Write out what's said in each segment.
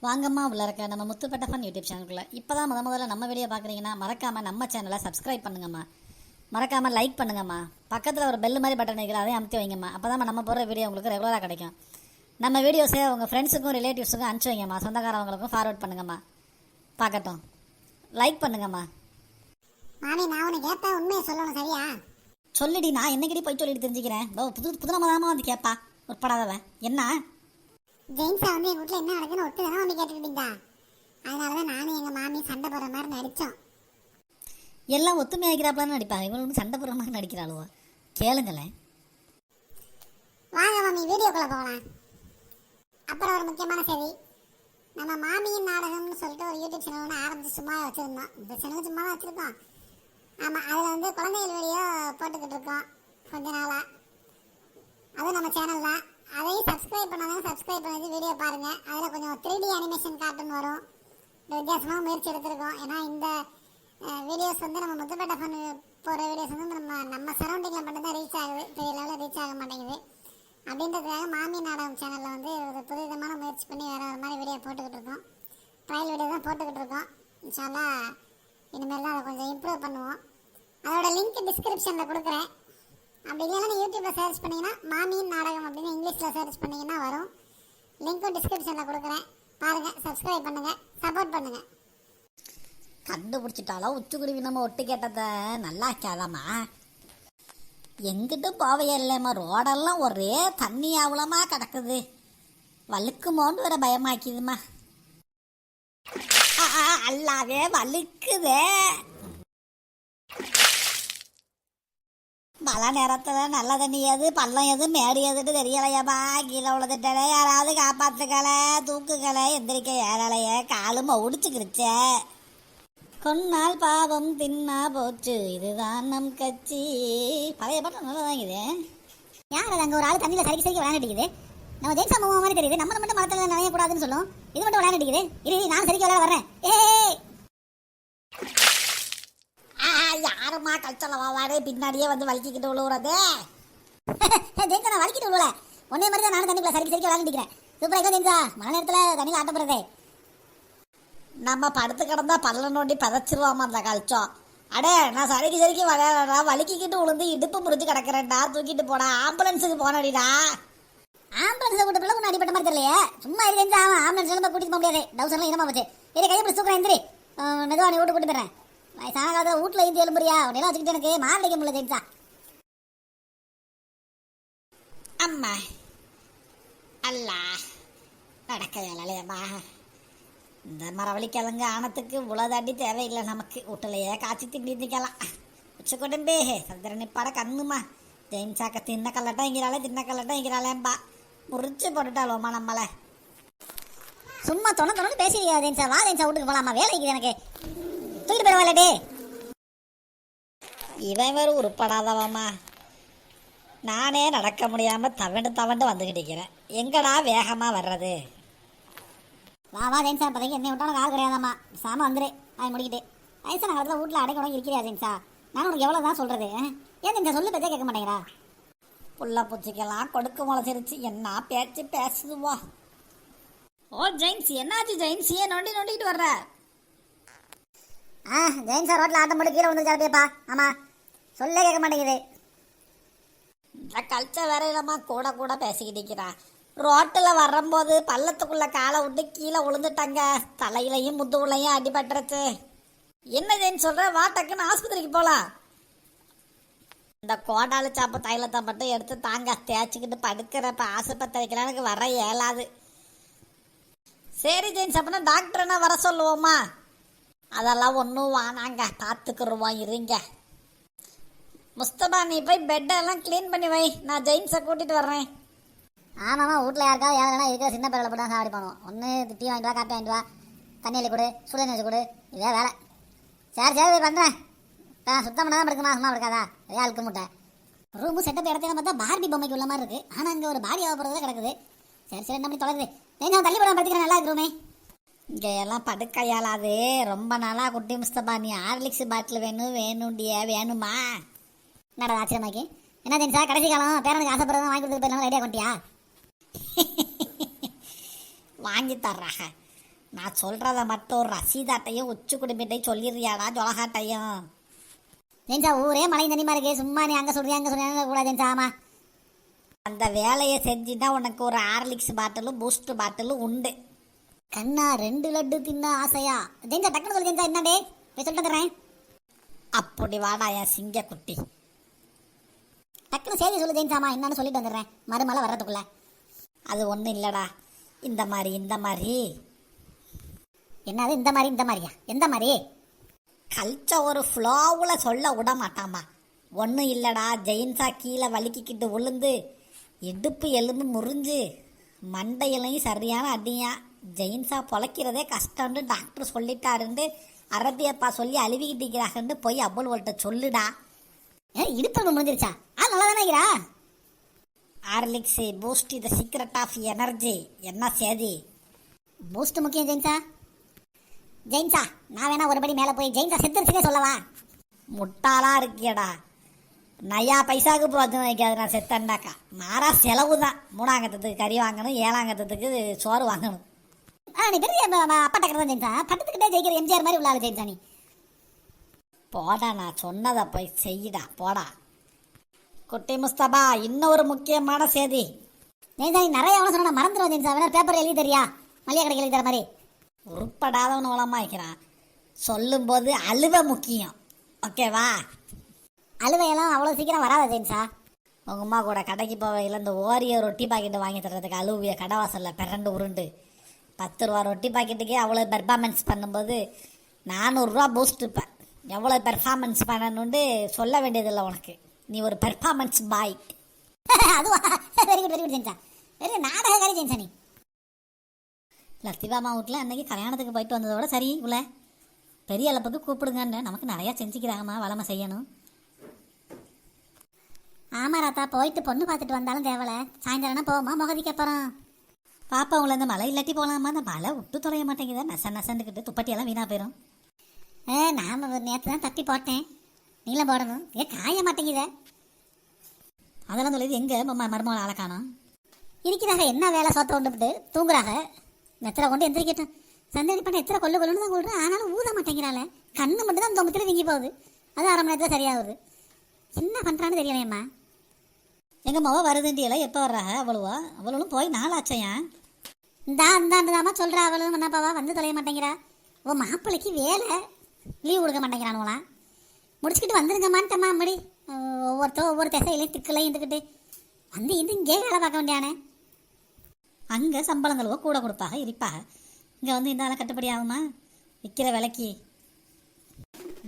வாங்கம்மா உள்ள இருக்க நம்ம முத்துப்பட்ட ஃபன் யூடியூப் சேனலுக்குள்ள இப்போ தான் முதல்ல நம்ம வீடியோ பார்க்குறீங்கன்னா மறக்காமல் நம்ம சேனலை சப்ஸ்கிரைப் பண்ணுங்கம்மா. மறக்காமல் லைக் பண்ணுங்கம்மா. பக்கத்தில் ஒரு பெல் மாதிரி பட்டன் இருக்கிற அதையும் அமுத்தி வைங்கம்மா. அப்போ தான் நம்ம போடுற வீடியோ உங்களுக்கு ரெகுலராக கிடைக்கும். நம்ம வீடியோஸை உங்கள் ஃப்ரெண்ட்ஸுக்கும் ரிலேட்டிவ்ஸுக்கும் அனுப்பிச்சி வைங்கம்மா. சொந்தக்காரவங்களுக்கும் ஃபார்வர்ட் பண்ணுங்கம்மா. பார்க்கட்டும். லைக் பண்ணுங்கம்மா. மாமி, நான் உனக்கு கேட்பேன், உண்மையை சொல்லணும், சரியா? சொல்லிடி, நான் என்னைக்கிடி போய் சொல்லிட்டு தெரிஞ்சுக்கிறேன். புதுநமதாமா வந்து கேட்பா உட்படாதவன். என்ன ஜெயின்ஸா வந்து எங்கள் வீட்டில் என்ன நடக்குன்னு ஒட்டு தானே வந்து கேட்டுக்கிட்டீங்களா? அதனால தான் நானும் எங்கள் மாமி சண்டை போடுற மாதிரி நடித்தோம். எல்லாம் ஒத்துமையாகிறாப்பலான்னு நடிப்பாங்க. இவங்களுக்கு சண்டை போடுற மாதிரி நடிக்கிறாளுவோ. கேளுங்களேன். வாங்க மாமி, வீடியோக்குள்ளே போகலாம். அப்புறம் ஒரு முக்கியமான செய்தி, நம்ம மாமியின் நாடகம்னு சொல்லிட்டு ஒரு யூடியூப் சேனல் ஒன்று ஆரம்பித்து சும்மா வச்சுருந்தோம். இந்த சேனல் சும்மா தான் வச்சுருக்கோம். ஆமாம், அதில் வந்து குழந்தைகள் வீடியோ போட்டுக்கிட்டு இருக்கோம் கொஞ்ச நாளாக. அதுவும் நம்ம சேனல் தான். அதையும் சப்ஸ்கிரைப் பண்ணாதான் சப்ஸ்கிரைப் பண்ணி வீடியோ பாருங்கள். அதில் கொஞ்சம் 3D அனிமேஷன் கார்ட்டூன் வரும். வித்தியாசமாக முயற்சி எடுத்திருக்கோம். ஏன்னா இந்த வீடியோஸ் வந்து நம்ம முத்துப்பேட்டை ஃபன் போகிற வீடியோஸ் வந்து நம்ம சரௌண்டிங்கில் மட்டும்தான் ரீச் ஆகுது, பெரிய லெவலில் ரீச் ஆக மாட்டேங்குது. அப்படின்றதுக்காக மாமி நாடகம் சேனலில் வந்து ஒரு புதுவிதமான முயற்சி பண்ணி வேறு ஒரு மாதிரி வீடியோ போட்டுக்கிட்டு இருக்கோம். ட்ரையல் வீடியோ தான் போட்டுக்கிட்டு இருக்கோம். இன்ஷால்லா இனிமேல் தான் அதை கொஞ்சம் இம்ப்ரூவ் பண்ணுவோம். அதோட லிங்க் டிஸ்கிரிப்ஷனில் கொடுக்குறேன். அப்படி இல்லைன்னா யூடியூப்பில் சர்ச் பண்ணிங்கன்னா மாமியின் நாடகம் அப்படின்னு இங்கிலீஷில் சர்ச் பண்ணிங்கன்னா வரும். லிங்க்கும் டிஸ்கிரிப்ஷனில் கொடுக்குறேன். பாருங்கள், சப்ஸ்கிரைப் பண்ணுங்கள், சப்போர்ட் பண்ணுங்கள். கண்டுபிடிச்சிட்டாலும் உச்சுக்குருவி நம்ம ஒட்டு கேட்டதை நல்லா கேதாமா. எங்கிட்டும் போவையே இல்லைம்மா. ரோடெல்லாம் ஒரே தண்ணி அவ்வளோமா கிடக்குது. வழுக்குமோன்னு வேற பயமாக்கிதுமா. அல்லாவே வழுக்குதே. மழை நேரத்தில் நல்ல தண்ணி எது பள்ளம் எது மேடு எதுன்னு தெரியலையம்மா. கீழே உள்ளதுட்டே யாராவது காப்பாற்றுக்கலை, தூக்குக்கலை, எந்திரிக்க ஏறலையே. காலும் ஒடிச்சுக்கிருச்சே. கொன்னால் பாவம் தின்னா போச்சு, இதுதான் நம் கட்சி. பழைய பாட்டு நல்லா தான் இது. யார் அது? அங்கே ஒரு ஆள் தண்ணியில் சரிக்கு சரிக்கு விளையாண்டுக்குது. நம்ம ஜெயின்ஸ் அம்மா மாதிரி தெரியுது. நம்ம மட்டும் மரத்தில் நனையக்கூடாதுன்னு சொல்லும். இது மட்டும் விளையாண்டுக்குது. இது நான் சரிக்கு விளையாட வர்றேன். யாருமா கல்ச்சலவாடு பின்னாடியே வந்து வலிக்கிட்டு விழுவுறது? ஜெயின்ஸா, நான் வலிக்கிட்டு விழுவல. ஒன்னே மாதிரி தான் நானும் தண்ணிக்குள்ள சரிக்கு சரிக்கு விளையாண்டுக்கிறேன். சூப்பராக இருக்கா ஜெயின்ஸா? மழை நேரத்தில் தண்ணியில் ஆட்டப்படுறதே. நம்ம படுத்து கிடந்தா பல்ல நோண்டி பதச்சிருவாமா அந்த கல்ச்சம். அடே, நான் சரிக்கு சரிக்கு விளையாடுறா, வலிக்கிட்டு விழுந்து இடுப்பு முறிஞ்சு கிடக்கிறேன்டா. தூக்கிட்டு போடா, ஆம்புலன்ஸுக்கு போனடிடா. ஆம்புலன்ஸை கூட்ட பிள்ளை ஒன்றும் அடிப்பட்ட மாதிரி தெரியலையே. சும்மா இருந்தா ஆம்புலன்ஸ் நம்ம கூட்டிட்டு போக முடியாது. டவுசர்லாம் இடமா போச்சு. இதை கையை பிடிச்சி தூக்குறேன். எந்திரி, மெதுவா நீ வீட்டு கூட்டு போயிடுறேன். வயசான காலத்தில் வீட்டில் இருந்து எழும்புறியா? உடனே வச்சுக்கிட்டு எனக்கு மாரடிக்க முடியல ஜெயின்ஸா. அம்மா அல்லா நடக்கையாலையம்மா. இந்த மரவழிக்கிழங்கு ஆனத்துக்கு உளதாண்டி தேவையில்லை நமக்கு. வீட்டிலையே காய்ச்சி திண்டி திக்கலாம். உச்சக்கொடும்பே சந்திரனிப்பாட கண்ணுமா. ஜெயின்ஸாக்க தின்ன கல்லட்டம் இங்கிறாளேம்பா. முறிச்சு போட்டுட்டாலும்மா நம்மளை. சும்மா தொண்ணு பேசியா ஜெயின்ஸா? வா ஜெயின்ஸா, வீட்டுக்கு போகலாமா? வேலைக்கு எனக்கு தூக்கிட்டு போயிடுவாளே. இவன் வேறு உருப்படாதவாம்மா. நானே நடக்க முடியாமல் தவண்டு வந்துக்கிட்டிருக்கிறேன். எங்கடா வேகமாக வர்றது? வா வா ஜெயின்ஸா, இப்போதைக்கு என்ன விட்டாலும் கால் கிடையாதாம்மா. சாம வந்துரு. அதை முடிக்கிட்டு வயசான காலத்தில் வீட்டில் அடைக்கணும் இருக்கிறியா ஜெயின்ஸா? நான் உனக்கு எவ்வளோ தான் சொல்கிறது? ஏன் ஜெயின்ஸா சொல்லு பேச்சே கேட்க மாட்டேங்கிறா? புள்ள பூச்சிக்கெல்லாம் கொடுக்கு முளைச்சிருச்சு. என்ன பேச்சு பேசுதுவா. ஓ ஜெயின்ஸ், என்னாச்சு ஜெயின்ஸ்? ஏன் நோண்டிக்கிட்டு வர்ற? ஜெயின்ஸா ரோட்டில் ஆட்டம் போட்டு கீழே விழுந்துருச்சாப்பா. ஆமாம், சொல்லே கேட்க மாட்டேங்குது. இந்த கல்ச்சர் வேற இல்லம்மா. கூட பேசிக்கிட்டு இருக்கிறா. ரோட்டில் வரும்போது பள்ளத்துக்குள்ள காலை விட்டு கீழே விழுந்துட்டாங்க. தலையிலையும் முதுகுலையும் அடிபட்டுருச்சு. என்ன ஜெயின்னு சொல்ற? வா, டக்குன்னு ஆஸ்பத்திரிக்கு போகலாம். இந்த கோடாலு சாப்பு தைலத்தை மட்டும் எடுத்து தாங்க தேய்ச்சிக்கிட்டு படுக்கிறப்ப ஆஸ்பத்திரிக்கெல்லாம் எனக்கு வர இயலாது. சரி ஜெயின்ஸ், அப்படின்னா டாக்டர்னா வர சொல்லுவோமா? அதெல்லாம் ஒன்றும் வானாங்க, பார்த்துக்குருவோம், இருங்க. முஸ்தபா, நீ போய் பெட்டெல்லாம் க்ளீன் பண்ணி வை. நான் ஜெயின்ஸை கூட்டிகிட்டு வர்றேன். ஆமாம்மா, வீட்டில் யாருக்காவது ஏன்னா இருக்கிற சின்ன பேரில் போட்டு தான் சாப்பிடி பண்ணுவோம். ஒன்று டீ வாங்கிட்டு வா, காப்பி வாங்கிட்டு வா, தண்ணி அள்ளி கொடு, சுடுதண்ணி வச்சு கொடு. இதே வேலை. சரி பண்ணுறேன். சுத்தம் பண்ணால் தான் படுக்குமா? சும்மா படுக்காதா? இதே அழுக்கு முட்டை. ரூமு செட்டப் இடத்துல பார்த்தா பார்பி பொம்மைக்கு உள்ள மாதிரி இருக்குது. ஆனால் அங்கே ஒரு பாடி ஆகப்படுறதே கிடக்குது. சரி என்ன பண்ணி தொலைது? நான் தள்ளி போடாமல் படுத்துக்கிறேன். நல்லா இருக்கு ரூமே. இங்கே எல்லாம் படுக்கையாலாது. ரொம்ப நாளாக குட்டி முஸ்தபா, நீ ஹார்லிக்ஸ் பாட்டில் வேணுமா? என்னடா ஆச்சரியமாக்கி? என்ன ஜெயின்ஸா, கடைசி காலம் பேரனுக்கு ஆசைப்படுறதா வாங்கி கொடுத்துட்டு போயிடலாம் ஐடியா கொண்டியா? வாங்கி தர்றாங்க. நான் சொல்றத மட்டும் ரசீதாட்டையும் உச்சி குடும்பிட்டையும் சொல்லிடுறியாடா ஜொலகாட்டையும். ஜெயின்சா ஊரே மழை தண்ணிமா இருக்கு, சும்மா நீ அங்கே சொல்றியா அங்கே சொல்றியா கூட ஜெயின்சா. ஆமா அந்த வேலையை செஞ்சுன்னா உனக்கு ஒரு ஹார்லிக்ஸ் பாட்டிலும் பூஸ்ட் பாட்டிலும் உண்டு. கண்ணா 2 லட்டு தின்ன ஆசையா? ஜெயின்சா டக்குனு சொல்லு ஜெயின்சா. என்னடே போய் சொல்லிட்டு தரேன். அப்படி வாடா என் சிங்க குட்டி. டக்குனு செய்தி சொல்லு ஜெயின்சாமா, என்னன்னு சொல்லிட்டு வந்துடுறேன் மறுமலை வர்றதுக்குள்ள. அது ஒன்றும் இல்லைடா, இந்த மாதிரி என்னது இந்த மாதிரி? இந்த மாதிரியா? எந்த மாதிரி? கல்ச்சர் ஒரு ஃப்ளோவில் சொல்ல விட மாட்டாமா. ஒன்றும் இல்லைடா, ஜெயின்ஸா கீழே வலிக்கிக்கிட்டு விழுந்து இடுப்பு எலும்பு முறிஞ்சு மண்டையிலையும் சரியான அடியா. ஜெயின்ஸா பொழைக்கிறதே கஷ்டம்னு டாக்டர் சொல்லிட்டாருன்னு அரபியப்பா சொல்லி அழுவிக்கிட்டிருக்கிறாங்கன்னு போய் அவ்வளோட்ட சொல்லுடா. இடுப்பு முடிஞ்சிருச்சா? நல்லா தானே இருக்கிறா. Horlicks Boost the secret of energy. என்ன சேதி? பூஸ்ட் முக்கியம் ஜெயின்சா. ஜெயின்சா நான் வேணா ஒருபடி மேலே போய் ஜெயின்சா செத்துருச்சுனே சொல்லவா? முட்டாளா இருக்கியடா, நயா பைசாவுக்கு பிரோஜனம் வைக்காது நான் செத்தன்னாக்கா. மாறா செலவு தான். 3ஆங்கத்துக்கு கறி வாங்கணும், 7ஆங்கத்துக்கு சோறு வாங்கணும். நீ பெரிய அப்பா டக்கர் தான் ஜெயின்சா. பட்டத்துக்கிட்டே ஜெயிக்கிற எம்ஜிஆர் மாதிரி உள்ளாரு ஜெயின்சா நீ. போடா, நான் சொன்னதை போய் செய்யடா போடா. குட்டி முஸ்தபா, இன்னொரு முக்கியமான செய்தி. ஜெயின்சா நீ நிறைய எவ்வளோ சொன்னா மறந்துடுவோம் ஜெயின்சா. வேணா பேப்பர் எழுதி தரியா? மளிகை கடைக்கு எழுதி தர மாதிரி. உருப்படாதவன் உலமா வைக்கிறான். சொல்லும்போது அழுவ முக்கியம், ஓகேவா? அழுவையெல்லாம் அவ்வளோ சீக்கிரம் வராத ஜெயின்சா. உங்கள் அம்மா கூட கடைக்கு போவையில் இந்த ஓரியோ ரொட்டி பாக்கெட்டு வாங்கி தர்றதுக்கு அழுவிய கடைவாசலில் பிறண்டு உருண்டு 10 ரூபா ரொட்டி பாக்கெட்டுக்கே அவ்வளோ பெர்ஃபார்மன்ஸ் பண்ணும்போது 400 ரூபா பூஸ்ட் இருப்பேன். எவ்வளோ பெர்ஃபார்மன்ஸ் பண்ணணுன்ட்டு சொல்ல வேண்டியதில்லை உனக்கு. நீ ஒரு பெர்ஃபார்மன்ஸ் பாய். அதுவா? வெரி குட் வெரி குட் ஜெயின்சா. வெரி நாடகக்காரி ஜெயின்சா நீ. லத்திபாமா வீட்டில் அன்னைக்கு கல்யாணத்துக்கு போயிட்டு வந்ததோட சரி, இவ்வளோ பெரிய அளப்புக்கு கூப்பிடுங்கன்னு நமக்கு நிறையா செஞ்சுக்கிறாங்கம்மா, வளமை செய்யணும். ஆமாம் ராத்தா, போயிட்டு பொண்ணு பார்த்துட்டு வந்தாலும் தேவலை. சாயந்தரம்னா போவோமா முகதிக்கு அப்புறம்? பாப்பா உங்களை இந்த மழை இல்லாட்டி போகலாமா? அந்த மழை விட்டு தொலைய மாட்டேங்குதா, நசந்துக்கிட்டு துப்பட்டியெல்லாம் வீணாக போயிடும். நாம் நேற்று தான் தப்பி போட்டேன், நீளம் போடணும். காய மாட்டேங்குதே. அதெல்லாம் சொல்லிது எங்கே மருமகளை ஆளை காணோம். இருக்கிறாங்க, என்ன வேலை சொத்த கொண்டுபிட்டு தூங்குறாங்க. நெத்திர கொண்டு எந்திரிக்கட்டும். சந்தேகம் பண்ண எத்திர கொள்ளுன்னு தான் கொள்றேன். ஆனாலும் ஊத மாட்டேங்கிறாள். கண்ணு மட்டும் தான் தொம்பத்தில் வீங்கி போகுது. அது 1/2 மணி நேரத்தில் சரியாகுது. என்ன பண்ணுறான்னு தெரியலையம்மா. எங்கள் மவ வருதுண்டியெல்லாம் எப்போ வர்றாங்க? அவளும் போய் 4 ஆச்சையா? இந்தாண்டாமா சொல்கிறா. அவளும் என்னப்பாவா வந்து தொலைய மாட்டேங்கிறா. ஓ மாப்பிள்ளைக்கு வேலை லீவ் கொடுக்க மாட்டேங்கிறானுவலாம். முடிச்சுக்கிட்டு வந்துருங்கம்மான்ட்டம்மா. அம்மடி ஒவ்வொரு திசையிலையும் திக்கலையும் இருந்துக்கிட்டு வந்து இங்கே வேலை பார்க்க வேண்டியானே. அங்கே சம்பளங்களோ கூட கொடுப்பாக இருப்பாக. இங்கே வந்து இந்த ஆளை கட்டுப்படி ஆகுமா விற்கிற விலைக்கு?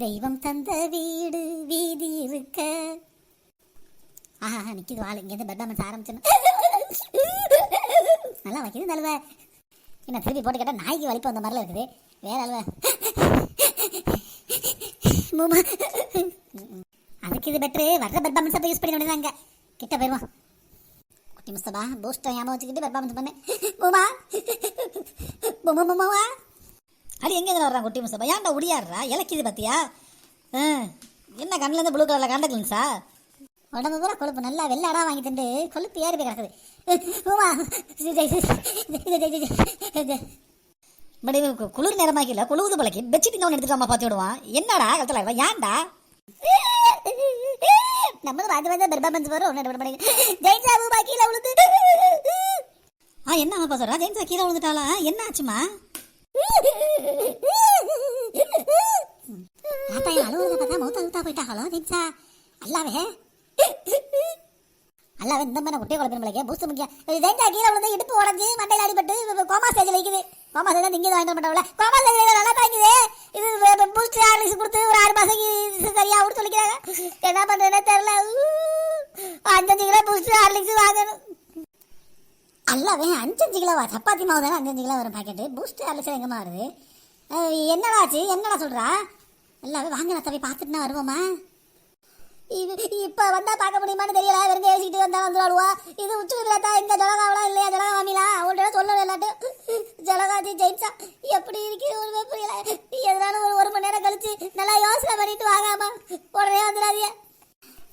தெய்வம் தந்த வீடு வீதி இருக்க. ஆஹா நிற்கிது வாழ். இங்கேருந்து பெர்ஃபார்மன்ஸ் ஆரம்பிச்சுன்னு நல்லா வைக்கிது அழுவ. என்ன திருப்பி போட்டு கேட்டால் நாய்க்கு வலிப்பு அந்த மாதிரிலாம் இருக்குது. வேற அழுவ. அதுக்கு இது பெட்ரு. வர்ற பெர்ஃபார்மன்ஸை போய் யூஸ் பண்ணி வேண்டியதாங்க. கிட்ட போயிடுவோம். குட்டி முஸ்தபா பூஸ்ட்டை ஞாபகம் வச்சுக்கிட்டு பெர்ஃபார்மன்ஸ் பண்ணு. பூமா பூமா அடி எங்கே இதில் வர்றான் குட்டி முஸ்தபா? ஏன்டா ஒடியாடுறா? இலக்கிது பார்த்தியா? என்ன கண்ணிலேருந்து ப்ளூ கலரில் காண்டக்லன்ஸா? உடம்பு பூரா கொழுப்பு நல்லா வெள்ளாடா வாங்கி தண்டு கொழுப்பு ஏறி போய் கிடக்குது. பட் குளிர் நேரமாக்கல குழுவுது பழக்கி பெட்ஷீட் ஒன்று எடுத்துட்டு அம்மா பார்த்து விடுவான். என்னடா கலத்தில் ஏன்டா? நம்ம ராஜவாஜா பெர்ஃபார்மன்ஸ் வரும். ஜெயின்சா பூமா கீழே விழுந்து. என்ன அம்மா சொல்கிறா? ஜெயின்சா கீழே விழுந்துட்டாளா? என்ன ஆச்சுமா? அழுவுறத பார்த்தா மௌத்தா போயிட்டாங்களோ ஜெயின்சா. அல்லாவே இந்த மாதிரி குட்டியை குழப்பின் பூஸ்ட் முக்கியம். ஜெயின்சா கீழே விழுந்து இடுப்பு உடஞ்சி மண்டையில் அடிபட்டு கோமா ஸ்டேஜில் வைக்குது. கோமா ஸ்டேஜ் தான் திங்க வாங்கிட்டு மாட்டோம்ல. கோமா ஸ்டேஜ் நல்லா தாங்குது. இது பூஸ்ட் ஹார்லிக்ஸ் கொடுத்து ஒரு 6 மாதம் சரியா விட்டு சொல்லிக்கிறாங்க. என்ன பண்ணுறதுன்னு தெரியல. 5 கிலோ பூஸ்ட் ஹார்லிக்ஸ் வாங்கணும். அல்லாவே 5 கிலோவா? சப்பாத்தி மாவு தானே 5 கிலோ வரும் பாக்கெட்டு. பூஸ்ட் ஹார்லிக்ஸ் எங்கம்மா வருது? என்னடா ஆச்சு? என்னடா சொல்கிறா? எல்லாமே வாங்க நான் போய் பார்த்துட்டுனா வருவோமா? இப்போ வந்தால் பார்க்க முடியுமான்னு தெரியல. வெறும் ஏசிக்கிட்டு வந்தால் வந்துடுவா. இது உச்சுக்குதுல தான். எங்கே ஜலகாவெலாம் இல்லையா? ஜலகா மாமிலா அவங்கள்ட்ட சொல்லணும் எல்லாட்டும். ஜலகாஜி ஜெயின்சா எப்படி இருக்கு ஒன்றுமே புரியல. எதனாலும் ஒரு மணி நேரம் கழிச்சு நல்லா யோசனை பண்ணிட்டு வாங்காமா உடனே வந்துடாதீங்க.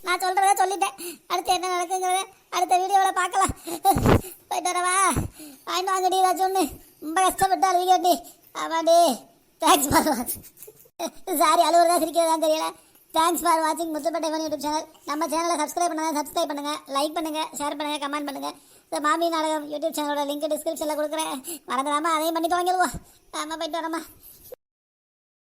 நான் சொல்கிறத சொல்லிட்டேன். அடுத்து என்ன நடக்குங்கிறத அடுத்த வீடியோவில் பார்க்கலாம். போயிட்டு வரவா? வாங்கிட்டு வாங்கடி ஏதாச்சும் ஒன்று. ரொம்ப கஷ்டப்பட்டு அழுவிக்காட்டி ஆமாடி. தேங்க்ஸ் ஃபார் வாட்சிங். சாரி, அழுவுறதா சிரிக்கிறதா தெரியல. தேங்க்ஸ் ஃபார் வாட்சிங் முத்துப்பேட்டை ஃபன் யூடியூப் சேனல். நம்ம சேனலை சப்ஸ்கிரைப் பண்ணுங்க, லைக் பண்ணுங்க, ஷேர் பண்ணுங்க, கமெண்ட் பண்ணுங்க. இந்த மாமி நாடகம் யூடியூப் சேனலோட லிங்க் டிஸ்கிரிப்ஷனில் கொடுக்குறேன். மறந்துடாம அதையும் பண்ணி துவங்கிடுவோம். ஆமாம், போயிட்டு வரோம்மா.